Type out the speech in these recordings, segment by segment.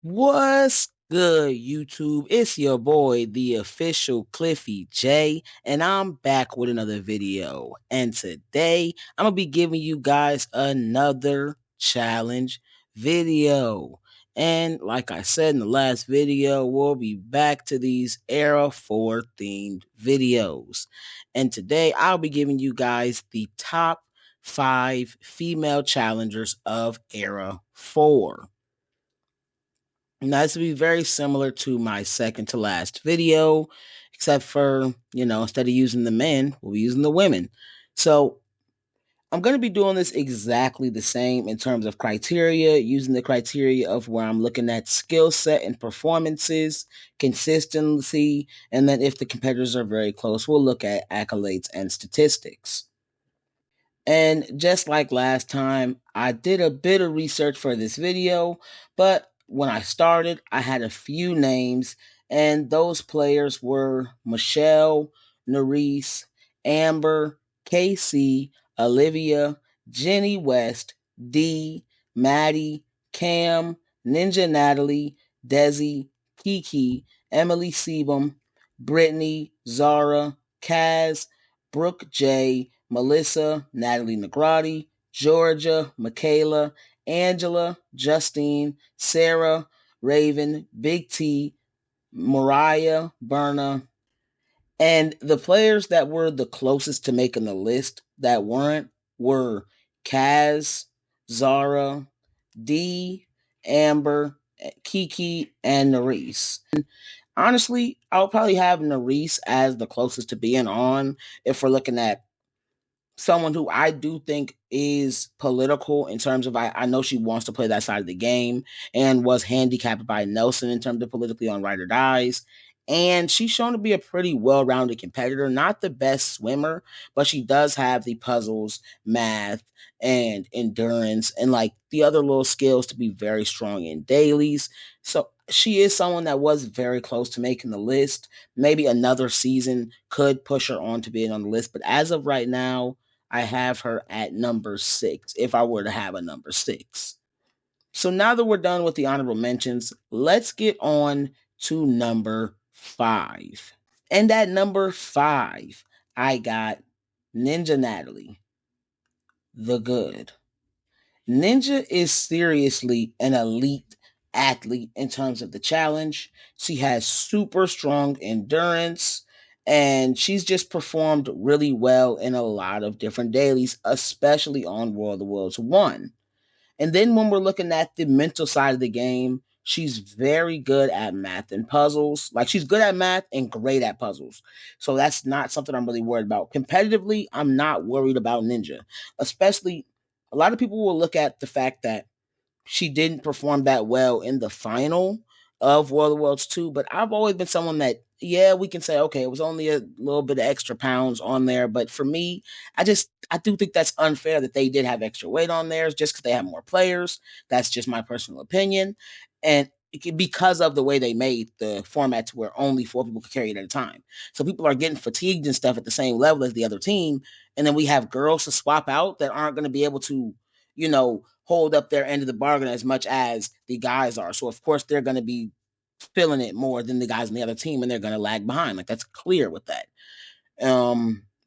What's good, YouTube? It's your boy, the official Cliffy J, and I'm back with another video. And today, I'm gonna be giving you guys another challenge video. And like I said in the last video, we'll be back to these Era 4 themed videos. And today, I'll be giving you guys the top 5 female challengers of Era 4. Now, this will be very similar to my second to last video, except for, instead of using the men, we'll be using the women. So I'm going to be doing this exactly the same in terms of criteria, using the criteria of where I'm looking at skill set and performances, consistency, and then if the competitors are very close, we'll look at accolades and statistics. And just like last time, I did a bit of research for this video, but when I started, I had a few names, and those players were Michelle, Nerese, Amber, Kaycee, Olivia, Jenny West, Dee, Maddie, Cam, Ninja Natalie, Desi, Kiki, Emily Sebum, Brittany, Zara, Kaz, Brooke J, Melissa, Natalie Negrati, Georgia, Michaela, Angela, Justine, Sarah, Raven, Big T, Mariah, Berna, and the players that were the closest to making the list that weren't were Kaz, Zara, D, Amber, Kiki, and Nerese. Honestly, I'll probably have Nerese as the closest to being on if we're looking at someone who I do think is political in terms of I know she wants to play that side of the game and was handicapped by Nelson in terms of politically on Ride or Dies. And she's shown to be a pretty well-rounded competitor, not the best swimmer, but she does have the puzzles, math, and endurance, and like the other little skills to be very strong in dailies. So she is someone that was very close to making the list. Maybe another season could push her on to being on the list, but as of right now, I have her at number 6 if I were to have a number 6. So now that we're done with the honorable mentions, let's get on to number 5. And at number 5, I got Ninja Natalie, the good. Ninja is seriously an elite athlete in terms of the challenge. She has super strong endurance and she's just performed really well in a lot of different dailies, especially on World of the Worlds 1. And then when we're looking at the mental side of the game, she's very good at math and puzzles. Like she's good at math and great at puzzles. So that's not something I'm really worried about. Competitively, I'm not worried about Ninja. Especially a lot of people will look at the fact that she didn't perform that well in the final of World of Worlds 2, but I've always been someone that, yeah, we can say, okay, it was only a little bit of extra pounds on there. But for me, I do think that's unfair that they did have extra weight on theirs just because they have more players. That's just my personal opinion. And because of the way they made the format to where only 4 people could carry it at a time. So people are getting fatigued and stuff at the same level as the other team. And then we have girls to swap out that aren't going to be able to, hold up their end of the bargain as much as the guys are. So of course they're going to be feeling it more than the guys on the other team, and they're going to lag behind. Like that's clear with that.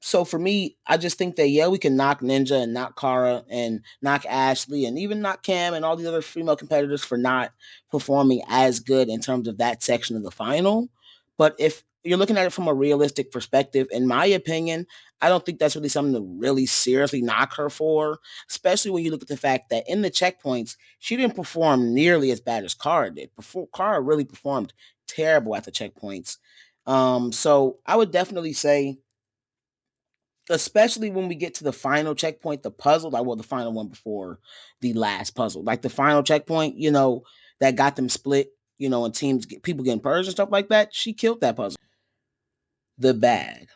So for me, I just think that yeah, we can knock Ninja and knock Kara and knock Ashley and even knock Cam and all the other female competitors for not performing as good in terms of that section of the final. But if you're looking at it from a realistic perspective, in my opinion, I don't think that's really something to really seriously knock her for, especially when you look at the fact that in the checkpoints, she didn't perform nearly as bad as Kara did. Before Kara really performed terrible at the checkpoints. So I would definitely say, especially when we get to the final checkpoint, the puzzle, like well, the final one before the last puzzle, like the final checkpoint, that got them split, and teams get people getting purged and stuff like that. She killed that puzzle. The bad.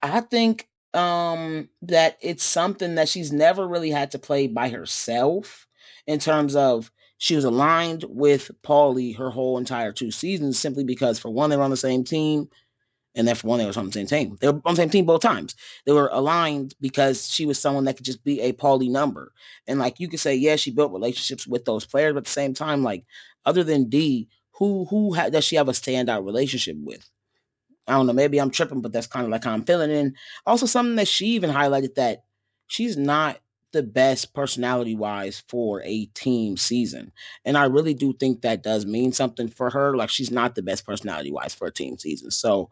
I think that it's something that she's never really had to play by herself in terms of she was aligned with Paulie her whole entire 2 seasons simply because for one, they're on the same team. And then for one, they were on the same team. They were on the same team both times. They were aligned because she was someone that could just be a Paulie number. And like you could say, yeah, she built relationships with those players, but at the same time, like other than D, does she have a standout relationship with? I don't know. Maybe I'm tripping, but that's kind of like how I'm feeling. And also something that she even highlighted that she's not the best personality wise for a team season. And I really do think that does mean something for her. Like she's not the best personality wise for a team season. So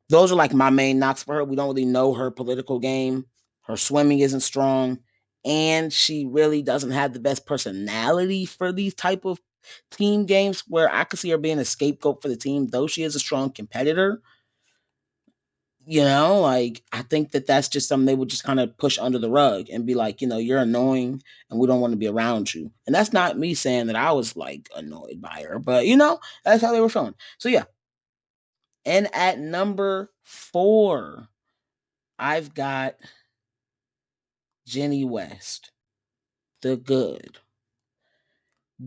those are like my main knocks for her. We don't really know her political game. Her swimming isn't strong. And she really doesn't have the best personality for these type of team games where I could see her being a scapegoat for the team, though she is a strong competitor. Like I think that that's just something they would just kind of push under the rug and be like, you're annoying and we don't want to be around you. And that's not me saying that I was like annoyed by her, but that's how they were feeling. So yeah. And at number 4, I've got Jenny West, the good.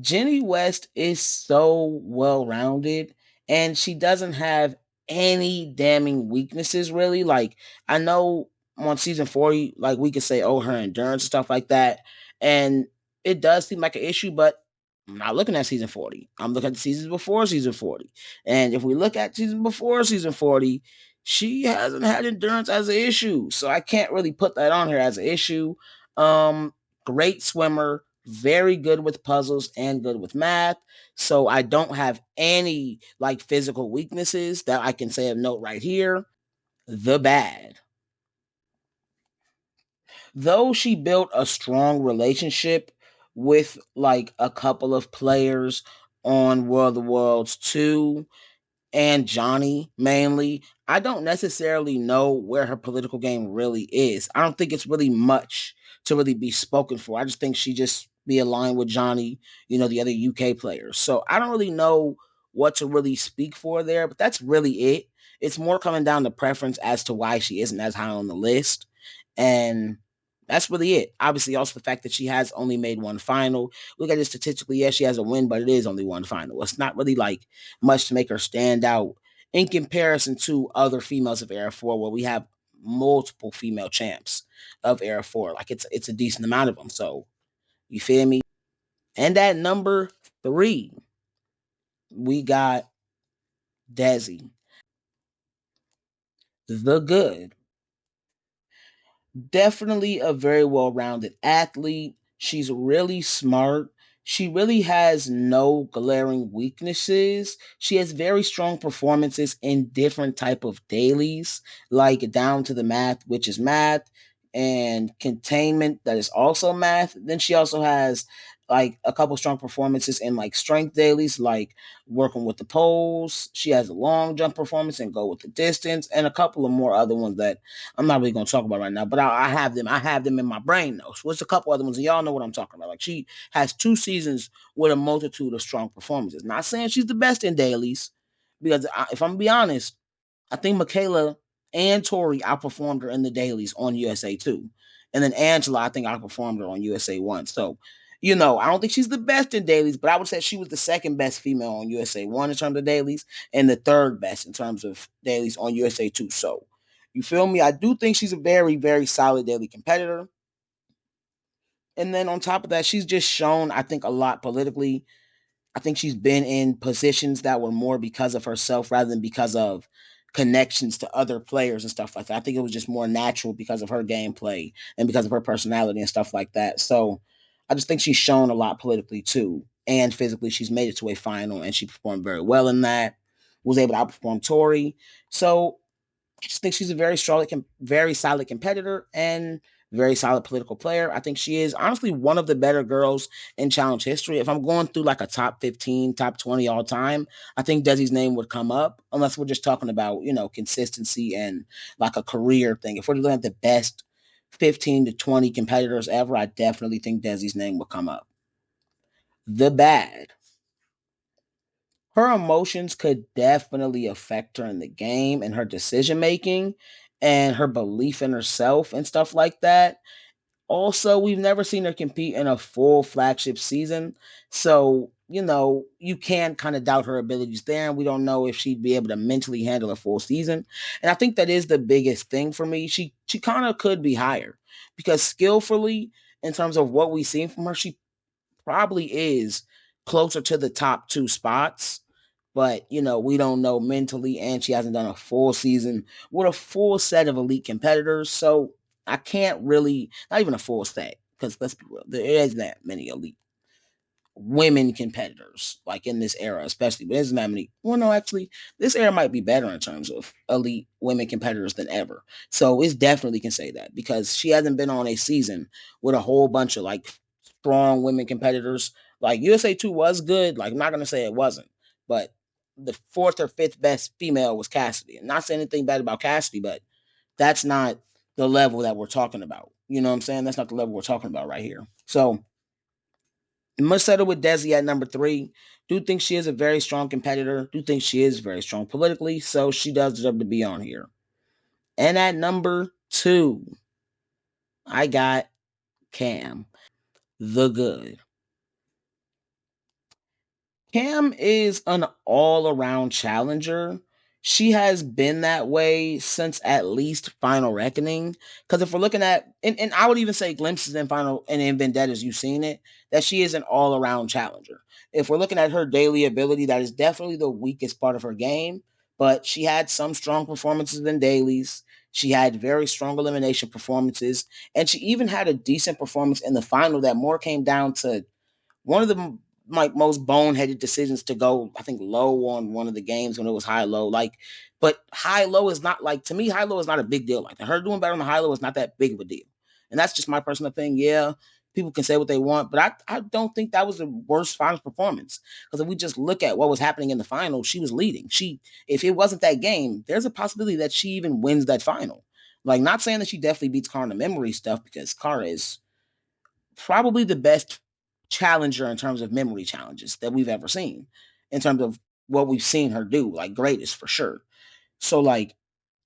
Jenny West is so well rounded and she doesn't have any damning weaknesses really. Like I know on season 4, like we could say, oh, her endurance and stuff like that. And it does seem like an issue, but I'm not looking at season 40. I'm looking at the seasons before season 40. And if we look at season before season 40, she hasn't had endurance as an issue. So I can't really put that on her as an issue. Um, Great swimmer, very good with puzzles and good with math. So I don't have any like physical weaknesses that I can say of note right here. The bad. Though she built a strong relationship with like a couple of players on World of Worlds 2 and Johnny mainly, I don't necessarily know where her political game really is. I don't think it's really much to really be spoken for. I just think she just be aligned with Johnny, the other UK players. So I don't really know what to really speak for there, but that's really it. It's more coming down to preference as to why she isn't as high on the list. And that's really it. Obviously, also the fact that she has only made one final. Look at it statistically, yes, she has a win, but it is only one final. It's not really like much to make her stand out in comparison to other females of Era 4, where we have multiple female champs of Era 4. Like it's a decent amount of them. So you feel me? And at number 3, we got Desi, the good. Definitely a very well-rounded athlete. She's really smart. She really has no glaring weaknesses. She has very strong performances in different type of dailies, like down to the math, which is math, and containment, that is also math. Then she also has like a couple strong performances in like strength dailies, like working with the poles. She has a long jump performance and go with the distance, and a couple of more other ones that I'm not really going to talk about right now, but I have them. I have them in my brain though. So there's a couple other ones, and y'all know what I'm talking about. Like she has 2 seasons with a multitude of strong performances. Not saying she's the best in dailies, because if I'm gonna be honest, I think Michaela and Tori outperformed her in the dailies on USA 2. And then Angela, I think, outperformed her on USA 1. So, I don't think she's the best in dailies, but I would say she was the second best female on USA 1 in terms of dailies and the third best in terms of dailies on USA 2. So, you feel me? I do think she's a very, very solid daily competitor. And then on top of that, she's just shown, I think, a lot politically. I think she's been in positions that were more because of herself rather than because of connections to other players and stuff like that. I think it was just more natural because of her gameplay and because of her personality and stuff like that. So I just think she's shown a lot politically too. And physically, she's made it to a final and she performed very well in that. Was able to outperform Tori. So I just think she's a very solid competitor and very solid political player. I think she is honestly one of the better girls in challenge history. If I'm going through like a top 15, top 20 all time, I think Desi's name would come up, unless we're just talking about, consistency and like a career thing. If we're looking at the best 15 to 20 competitors ever, I definitely think Desi's name would come up. The bad. Her emotions could definitely affect her in the game and her decision making and her belief in herself and stuff like that. Also, we've never seen her compete in a full flagship season. So you can kind of doubt her abilities there, and we don't know if she'd be able to mentally handle a full season. And I think that is the biggest thing for me. She kind of could be higher because skillfully, in terms of what we've seen from her, she probably is closer to the top two spots. But we don't know mentally, and she hasn't done a full season with a full set of elite competitors. So I can't really, not even a full set, because let's be real, there isn't that many elite women competitors like in this era, especially. But there's not many. Well, no, actually, this era might be better in terms of elite women competitors than ever. So it's definitely can say that because she hasn't been on a season with a whole bunch of like strong women competitors. Like USA 2 was good. Like I'm not gonna say it wasn't, but the fourth or fifth best female was Cassidy. I'm not saying anything bad about Cassidy, but that's not the level that we're talking about. You know what I'm saying? That's not the level we're talking about right here. So must settle with Desi at number three. Do think she is a very strong competitor. Do think she is very strong politically, so she does deserve to be on here. And at number two, I got Cam, the good. Cam is an all around challenger. She has been that way since at least Final Reckoning. Because if we're looking at, and I would even say glimpses in Final and in Vendettas, you've seen it, that she is an all around challenger. If we're looking at her daily ability, that is definitely the weakest part of her game. But she had some strong performances in dailies. She had very strong elimination performances. And she even had a decent performance in the final that more came down to one of the like most boneheaded decisions to go, I think, low on one of the games when it was high low. Like, but high low is not like to me. High low is not a big deal. Like her doing better on the high low is not that big of a deal, and that's just my personal opinion. Yeah, people can say what they want, but I don't think that was the worst finals performance because if we just look at what was happening in the final, she was leading. She if it wasn't that game, there's a possibility that she even wins that final. Like, not saying that she definitely beats Cara in the memory stuff because Cara is probably the best challenger in terms of memory challenges that we've ever seen, in terms of what we've seen her do, like greatest for sure. So like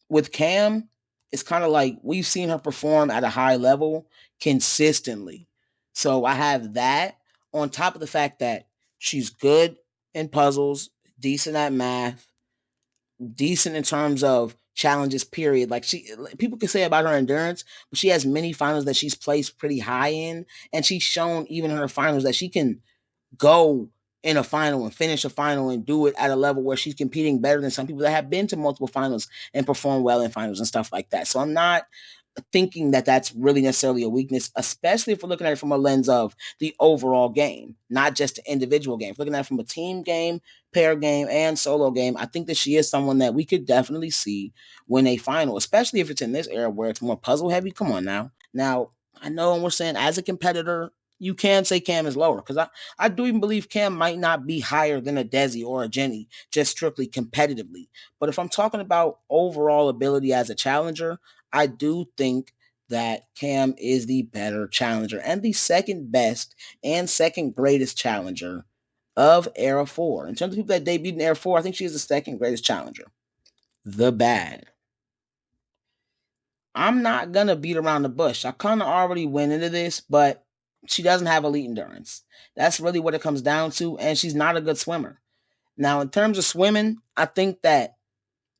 with Cam, it's kind of like we've seen her perform at a high level consistently. So I have that on top of the fact that she's good in puzzles, decent at math, decent in terms of challenges, period. Like people can say about her endurance, but she has many finals that she's placed pretty high in, and she's shown even in her finals that she can go in a final and finish a final and do it at a level where she's competing better than some people that have been to multiple finals and perform well in finals and stuff like that. So I'm not thinking that that's really necessarily a weakness, especially if we're looking at it from a lens of the overall game, not just the individual game. If we're looking at it from a team game, pair game, and solo game, I think that she is someone that we could definitely see win a final, especially if it's in this era where it's more puzzle heavy. Come on now. Now, I know, and we're saying as a competitor, you can say Cam is lower because I do even believe Cam might not be higher than a Desi or a Jenny, just strictly competitively. But if I'm talking about overall ability as a challenger, I do think that Cam is the better challenger and the second best and second greatest challenger of Era 4. In terms of people that debuted in Era 4, I think she is the second greatest challenger. The bad. I'm not going to beat around the bush. I kind of already went into this, but she doesn't have elite endurance. That's really what it comes down to, and she's not a good swimmer. Now, in terms of swimming, I think that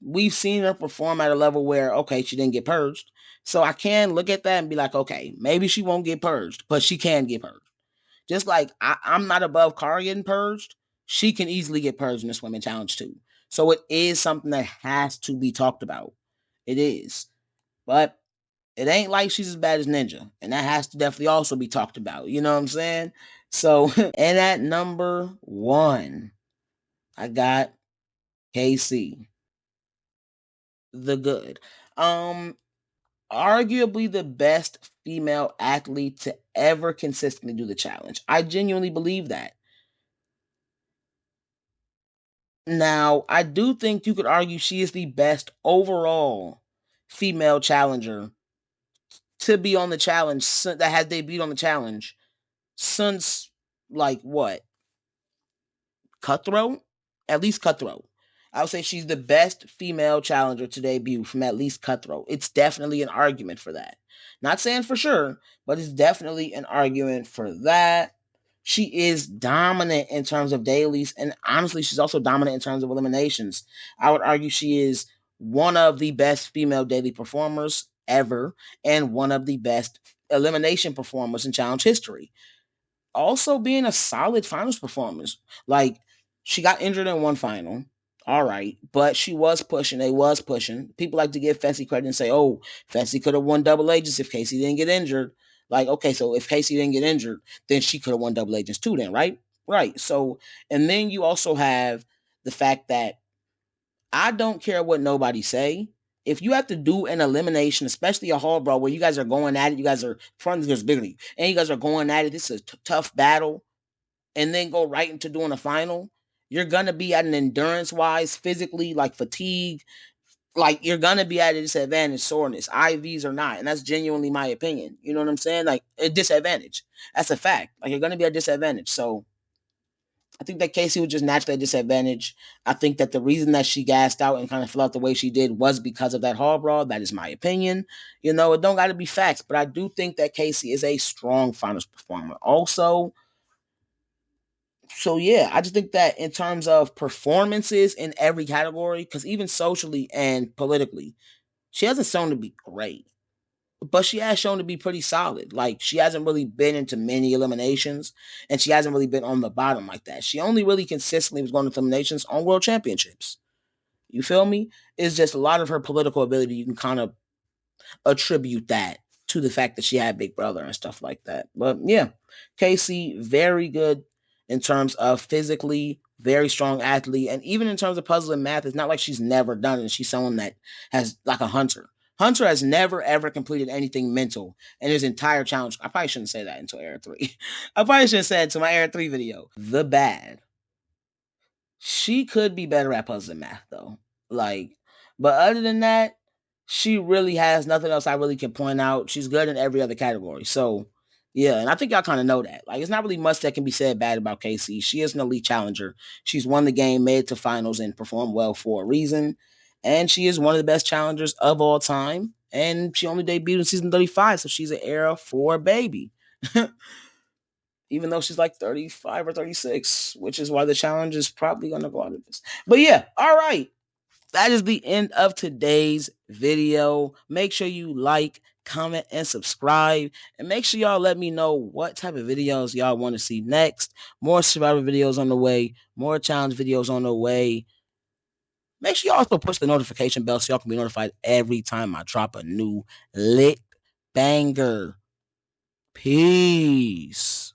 we've seen her perform at a level where, okay, she didn't get purged. So I can look at that and be like, okay, maybe she won't get purged, but she can get purged. Just like I'm not above Cara getting purged, she can easily get purged in the swimming challenge too. So it is something that has to be talked about. It is. But it ain't like she's as bad as Ninja. And that has to definitely also be talked about. You know what I'm saying? So, and at number one, I got Kaycee, the good. Arguably the best female athlete to ever consistently do the challenge. I genuinely believe that. Now, I do think you could argue she is the best overall female challenger to be on the challenge that has debuted on the challenge since like what? Cutthroat? At least Cutthroat. I would say she's the best female challenger to debut from at least Cutthroat. It's definitely an argument for that. Not saying for sure, but it's definitely an argument for that. She is dominant in terms of dailies, and honestly, she's also dominant in terms of eliminations. I would argue she is one of the best female daily performers ever, and one of the best elimination performers in challenge history. Also being a solid finals performance. Like, she got injured in one final. All right, but she was pushing. They was pushing. People like to give Fessy credit and say, "Oh, Fessy could have won double agents if Kaycee didn't get injured." Like, okay, so if Kaycee didn't get injured, then she could have won double agents too. Then, right? Right. So, and then you also have the fact that I don't care what nobody say. If you have to do an elimination, especially a hall brawl where you guys are going at it, you guys are front is bigger, and you guys are going at it. This is a tough battle, and then go right into doing a final. You're gonna be at an endurance wise, physically, like fatigue. Like, you're gonna be at a disadvantage, soreness, IVs or not, and that's genuinely my opinion. You know what I'm saying? Like, a disadvantage. That's a fact. Like, you're gonna be at a disadvantage. So I think that Kaycee was just naturally at a disadvantage. I think that the reason that she gassed out and kind of fell out the way she did was because of that hall brawl. That is my opinion. You know, it don't got to be facts, but I do think that Kaycee is a strong finals performer. Also, so yeah, I just think that in terms of performances in every category, because even socially and politically, she hasn't shown to be great, but she has shown to be pretty solid. Like, she hasn't really been into many eliminations, and she hasn't really been on the bottom like that. She only really consistently was going to eliminations on world championships. You feel me? It's just a lot of her political ability. You can kind of attribute that to the fact that she had Big Brother and stuff like that. But yeah, Kaycee, very good in terms of physically, very strong athlete, and even in terms of puzzle and math, it's not like she's never done it. She's someone that has, like a Hunter. Hunter has never ever completed anything mental in his entire challenge. I probably shouldn't say that until Era 3. I probably should have said to my Era 3 video. The bad. She could be better at puzzle and math though. Like, but other than that, she really has nothing else I really can point out. She's good in every other category. So yeah, and I think y'all kind of know that. Like, it's not really much that can be said bad about Kaycee. She is an elite challenger. She's won the game, made it to finals, and performed well for a reason. And she is one of the best challengers of all time. And she only debuted in season 35, so she's an era 4 baby. Even though she's like 35 or 36, which is why the challenge is probably going to go out of this. But yeah, all right. That is the end of today's video. Make sure you like, comment, and subscribe. And make sure y'all let me know what type of videos y'all want to see next. More survivor videos on the way. More challenge videos on the way. Make sure you also push the notification bell so y'all can be notified every time I drop a new lit banger. Peace.